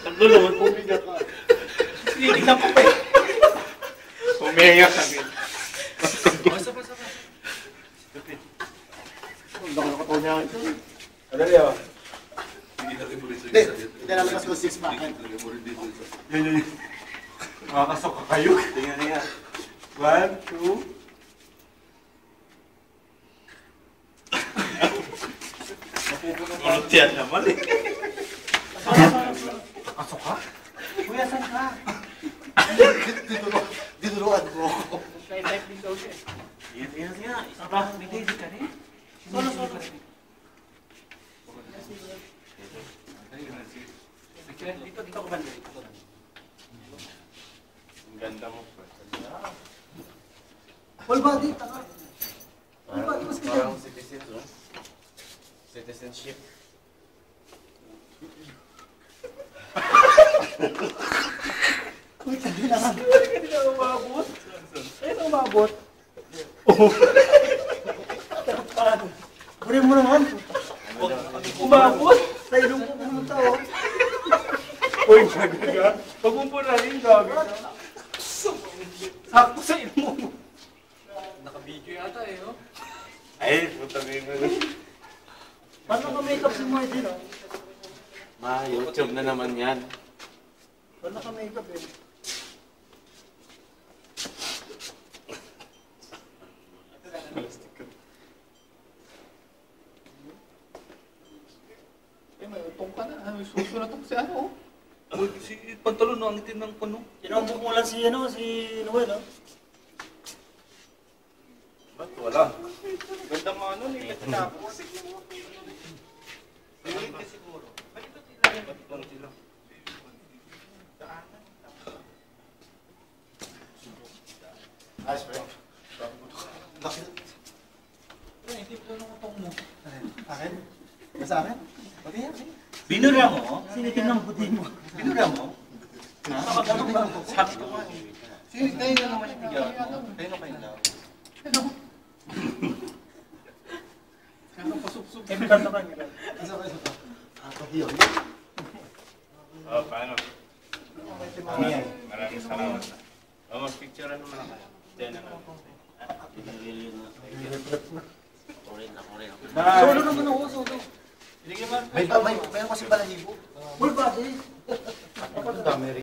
Naglulunod, pumiga ka. Tinignan ko pa eh. Pumiga ka. Saba. Ang laki nakataw niya ito. Adali ah. Hindi, nalakas ko 6 pack. Yun. Makakasok ka kayo. Tingnan niya. 1, 2. Napupunong yan naman eh. Nakasok ka? Kuya, saan ka? Dinuruan ko. Type din daw siya. Yan. Isa pa. Hindi ka rin. Solo. Dito ko banda. Ang ganda mo pa. Full body, taka. Full body, mas kaya. Parang citizen, no? Citizenship. Uy, kanina ka. Kanina umabot. Ayun umabot. Paano? Kunin mo naman. Umabot. Sa ilong ko pumunta, oh. Uy, gaga. Pag pumpuna rin, gaga. Sakto sa ilong mo. Naka-video yata eh, oh. Ay, putang ina. Paano ka-makeup si Moy din, oh? YouTube na naman yan. Paano ka-makeup eh? May utong ka na. May susunod ako si ano, oh. Si pantalon, no? Ang itim ng pano. Inumbok mo lang si Noel, oh. Ba't wala? Ganda mo ano, may katapos. Sinulit ka siguro. Ba't ito tila? Ba't ito sila? Ayos ba yun? Bakit? Hindi ko lang utong mo. Akin? Sa akin? Pati yan, eh. Binura mo? Sinitin ng buti mo. Binura mo? Nakakagano ba? Sabi ko nga eh. Kayo na naman yung bigyan mo. Kayo na kayo lang. Ano? Ano pasupsup? Kaya na kayo. Isa ka. Ako yun. Oh, paano? Maraming salamat. Mas picture naman ako. Diyan na naman. Solo naman ako, solo. May kasi balahibo. Full body. Ang dami rin.